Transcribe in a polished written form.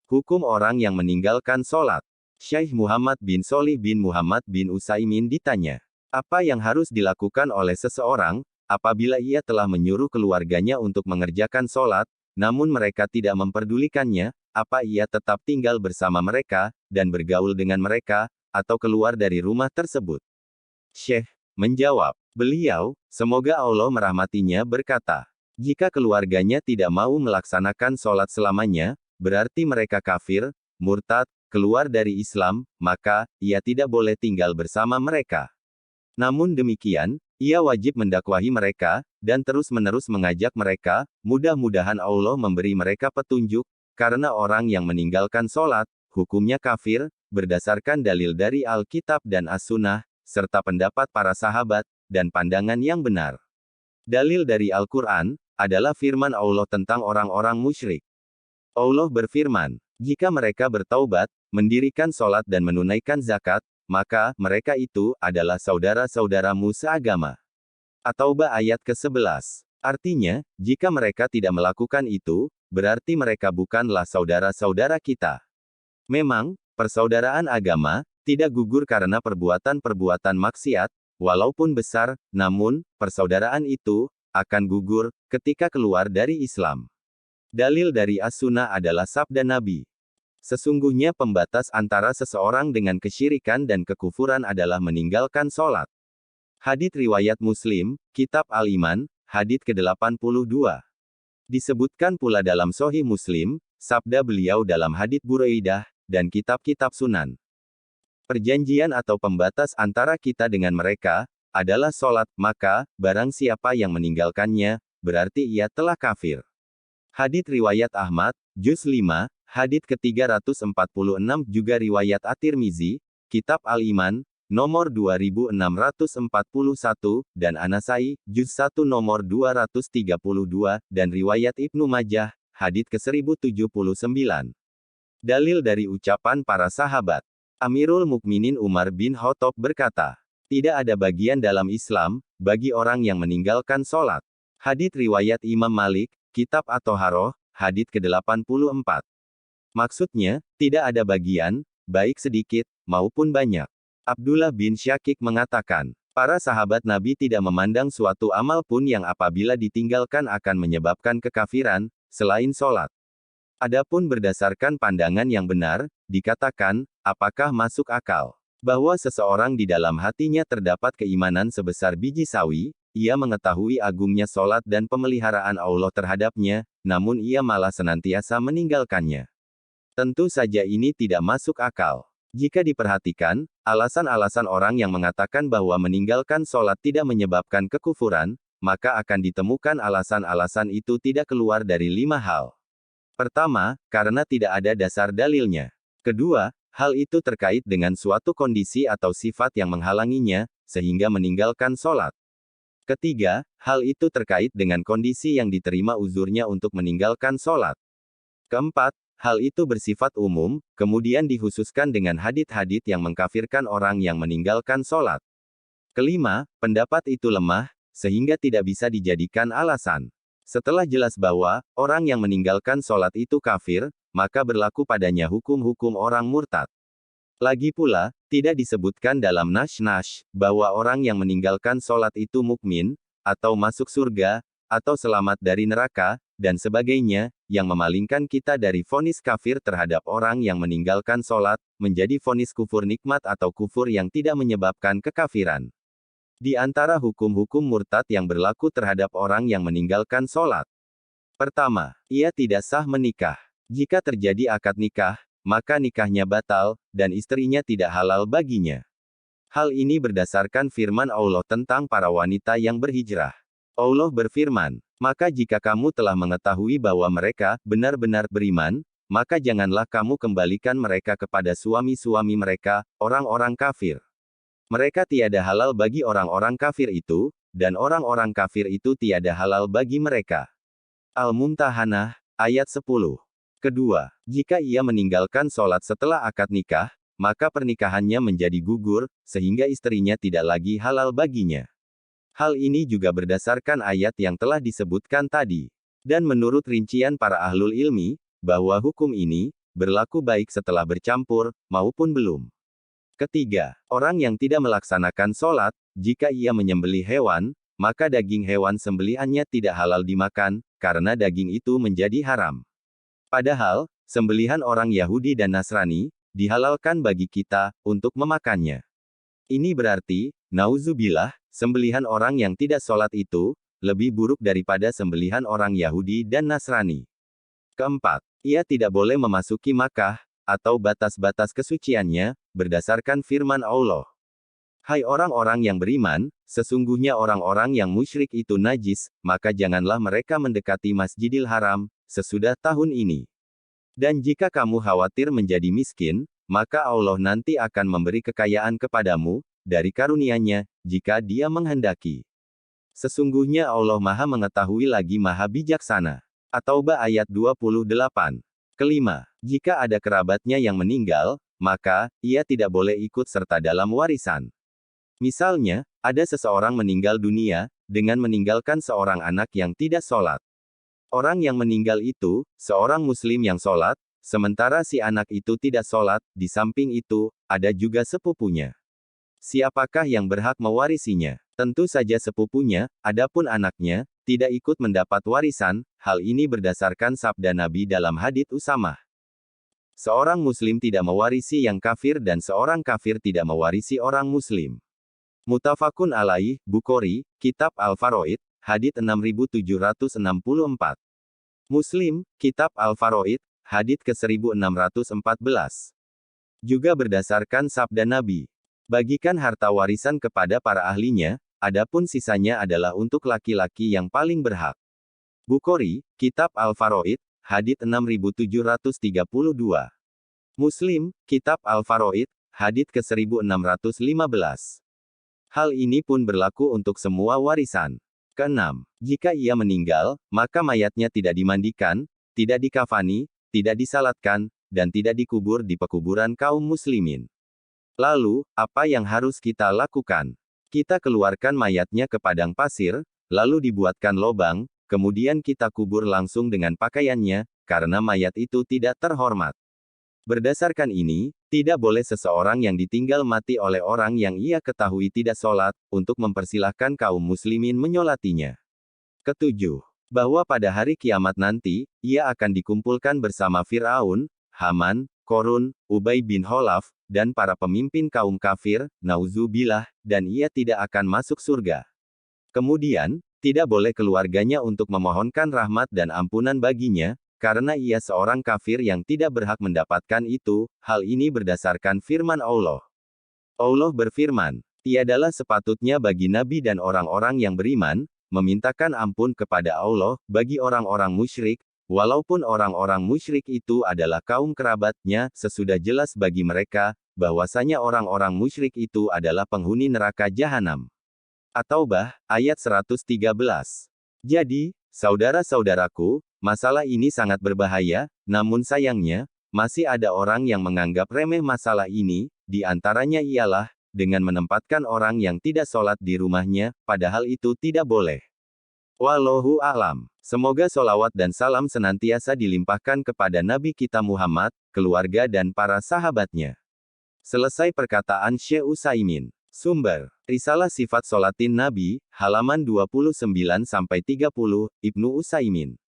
Hukum orang yang meninggalkan sholat. Syekh Muhammad bin Sholih bin Muhammad bin Utsaimin ditanya, apa yang harus dilakukan oleh seseorang, apabila ia telah menyuruh keluarganya untuk mengerjakan sholat, namun mereka tidak memperdulikannya, apa ia tetap tinggal bersama mereka, dan bergaul dengan mereka, atau keluar dari rumah tersebut? Syekh menjawab, beliau, semoga Allah merahmatinya berkata, jika keluarganya tidak mau melaksanakan sholat selamanya, berarti mereka kafir, murtad, keluar dari Islam, maka, ia tidak boleh tinggal bersama mereka. Namun demikian, ia wajib mendakwahi mereka, dan terus-menerus mengajak mereka, mudah-mudahan Allah memberi mereka petunjuk, karena orang yang meninggalkan sholat, hukumnya kafir, berdasarkan dalil dari Alkitab dan As-Sunnah, serta pendapat para sahabat, dan pandangan yang benar. Dalil dari Al-Quran, adalah firman Allah tentang orang-orang musyrik. Allah berfirman, jika mereka bertaubat, mendirikan sholat dan menunaikan zakat, maka, mereka itu, adalah saudara-saudaramu seagama. At-Taubah ayat ke-11. Artinya, jika mereka tidak melakukan itu, berarti mereka bukanlah saudara-saudara kita. Memang, persaudaraan agama, tidak gugur karena perbuatan-perbuatan maksiat, walaupun besar, namun, persaudaraan itu, akan gugur, ketika keluar dari Islam. Dalil dari As-Sunnah adalah sabda Nabi. Sesungguhnya pembatas antara seseorang dengan kesyirikan dan kekufuran adalah meninggalkan sholat. Hadits riwayat Muslim, Kitab Al-Iman, hadits ke-82. Disebutkan pula dalam Sahih Muslim, sabda beliau dalam hadits Buraidah, dan kitab-kitab Sunan. Perjanjian atau pembatas antara kita dengan mereka, adalah sholat, maka, barang siapa yang meninggalkannya, berarti ia telah kafir. Hadits riwayat Ahmad, Juz 5, hadits ke-346 juga riwayat At-Tirmizi, Kitab Al-Iman, nomor 2641, dan An-Nasai, Juz 1 nomor 232, dan riwayat Ibnu Majah, hadits ke-1079. Dalil dari ucapan para sahabat. Amirul Mukminin Umar bin Khattab berkata, tidak ada bagian dalam Islam, bagi orang yang meninggalkan sholat. Hadits riwayat Imam Malik, Kitab At-Thaharah, hadits ke-84. Maksudnya, tidak ada bagian, baik sedikit, maupun banyak. Abdullah bin Syakik mengatakan, para sahabat Nabi tidak memandang suatu amal pun yang apabila ditinggalkan akan menyebabkan kekafiran, selain sholat. Adapun berdasarkan pandangan yang benar, dikatakan, apakah masuk akal bahwa seseorang di dalam hatinya terdapat keimanan sebesar biji sawi, ia mengetahui agungnya sholat dan pemeliharaan Allah terhadapnya, namun ia malah senantiasa meninggalkannya. Tentu saja ini tidak masuk akal. Jika diperhatikan, alasan-alasan orang yang mengatakan bahwa meninggalkan sholat tidak menyebabkan kekufuran, maka akan ditemukan alasan-alasan itu tidak keluar dari 5 hal. Pertama, karena tidak ada dasar dalilnya. Kedua, hal itu terkait dengan suatu kondisi atau sifat yang menghalanginya, sehingga meninggalkan sholat. Ketiga, hal itu terkait dengan kondisi yang diterima uzurnya untuk meninggalkan sholat. Keempat, hal itu bersifat umum, kemudian dikhususkan dengan hadits-hadits yang mengkafirkan orang yang meninggalkan sholat. Kelima, pendapat itu lemah, sehingga tidak bisa dijadikan alasan. Setelah jelas bahwa, orang yang meninggalkan sholat itu kafir, maka berlaku padanya hukum-hukum orang murtad. Lagi pula, tidak disebutkan dalam Nash, bahwa orang yang meninggalkan sholat itu mukmin, atau masuk surga, atau selamat dari neraka, dan sebagainya, yang memalingkan kita dari vonis kafir terhadap orang yang meninggalkan sholat, menjadi vonis kufur nikmat atau kufur yang tidak menyebabkan kekafiran. Di antara hukum-hukum murtad yang berlaku terhadap orang yang meninggalkan sholat. Pertama, ia tidak sah menikah. Jika terjadi akad nikah, maka nikahnya batal, dan istrinya tidak halal baginya. Hal ini berdasarkan firman Allah tentang para wanita yang berhijrah. Allah berfirman, maka jika kamu telah mengetahui bahwa mereka benar-benar beriman, maka janganlah kamu kembalikan mereka kepada suami-suami mereka, orang-orang kafir. Mereka tiada halal bagi orang-orang kafir itu, dan orang-orang kafir itu tiada halal bagi mereka. Al-Mumtahanah, ayat 10. Kedua, jika ia meninggalkan sholat setelah akad nikah, maka pernikahannya menjadi gugur, sehingga istrinya tidak lagi halal baginya. Hal ini juga berdasarkan ayat yang telah disebutkan tadi. Dan menurut rincian para ahlul ilmi, bahwa hukum ini, berlaku baik setelah bercampur, maupun belum. Ketiga, orang yang tidak melaksanakan sholat, jika ia menyembelih hewan, maka daging hewan sembelihannya tidak halal dimakan, karena daging itu menjadi haram. Padahal, sembelihan orang Yahudi dan Nasrani, dihalalkan bagi kita, untuk memakannya. Ini berarti, nauzubillah, sembelihan orang yang tidak sholat itu, lebih buruk daripada sembelihan orang Yahudi dan Nasrani. Keempat, ia tidak boleh memasuki Makkah, atau batas-batas kesuciannya, berdasarkan firman Allah. Hai orang-orang yang beriman, sesungguhnya orang-orang yang musyrik itu najis, maka janganlah mereka mendekati Masjidil Haram, sesudah tahun ini. Dan jika kamu khawatir menjadi miskin, maka Allah nanti akan memberi kekayaan kepadamu, dari karunia-Nya, jika Dia menghendaki. Sesungguhnya Allah Maha Mengetahui lagi Maha Bijaksana. At-Taubah ayat 28. Kelima, jika ada kerabatnya yang meninggal, maka, ia tidak boleh ikut serta dalam warisan. Misalnya, ada seseorang meninggal dunia, dengan meninggalkan seorang anak yang tidak sholat. Orang yang meninggal itu, seorang muslim yang sholat, sementara si anak itu tidak sholat, di samping itu, ada juga sepupunya. Siapakah yang berhak mewarisinya? Tentu saja sepupunya, adapun anaknya, tidak ikut mendapat warisan, hal ini berdasarkan sabda Nabi dalam hadits Usamah. Seorang muslim tidak mewarisi yang kafir dan seorang kafir tidak mewarisi orang muslim. Muttafaqun alaih, Bukhari, Kitab Al-Faraid, hadits 6764. Muslim, Kitab Al-Faraid, hadits ke-1614. Juga berdasarkan sabda Nabi. Bagikan harta warisan kepada para ahlinya, adapun sisanya adalah untuk laki-laki yang paling berhak. Bukhari, Kitab Al-Faraid, hadits 6732. Muslim, Kitab Al-Faraid, hadits ke-1615. Hal ini pun berlaku untuk semua warisan. Keenam, jika ia meninggal, maka mayatnya tidak dimandikan, tidak dikafani, tidak disalatkan, dan tidak dikubur di pekuburan kaum muslimin. Lalu, apa yang harus kita lakukan? Kita keluarkan mayatnya ke padang pasir, lalu dibuatkan lobang, kemudian kita kubur langsung dengan pakaiannya, karena mayat itu tidak terhormat. Berdasarkan ini, tidak boleh seseorang yang ditinggal mati oleh orang yang ia ketahui tidak sholat, untuk mempersilahkan kaum muslimin menyolatinya. Ketujuh, bahwa pada hari kiamat nanti, ia akan dikumpulkan bersama Fir'aun, Haman, Korun, Ubay bin Khalaf, dan para pemimpin kaum kafir, nauzubillah, dan ia tidak akan masuk surga. Kemudian, tidak boleh keluarganya untuk memohonkan rahmat dan ampunan baginya, karena ia seorang kafir yang tidak berhak mendapatkan itu, hal ini berdasarkan firman Allah. Allah berfirman, tiadalah sepatutnya bagi Nabi dan orang-orang yang beriman, memintakan ampun kepada Allah, bagi orang-orang musyrik, walaupun orang-orang musyrik itu adalah kaum kerabatnya, sesudah jelas bagi mereka, bahwasanya orang-orang musyrik itu adalah penghuni neraka jahanam. At-Taubah, ayat 113. Jadi, saudara-saudaraku, masalah ini sangat berbahaya, namun sayangnya, masih ada orang yang menganggap remeh masalah ini, di antaranya ialah, dengan menempatkan orang yang tidak sholat di rumahnya, padahal itu tidak boleh. Wallahu a'lam. Semoga solawat dan salam senantiasa dilimpahkan kepada Nabi kita Muhammad, keluarga dan para sahabatnya. Selesai perkataan Syekh Utsaimin. Sumber, Risalah Sifat Sholatin Nabi, halaman 29-30, Ibnu Utsaimin.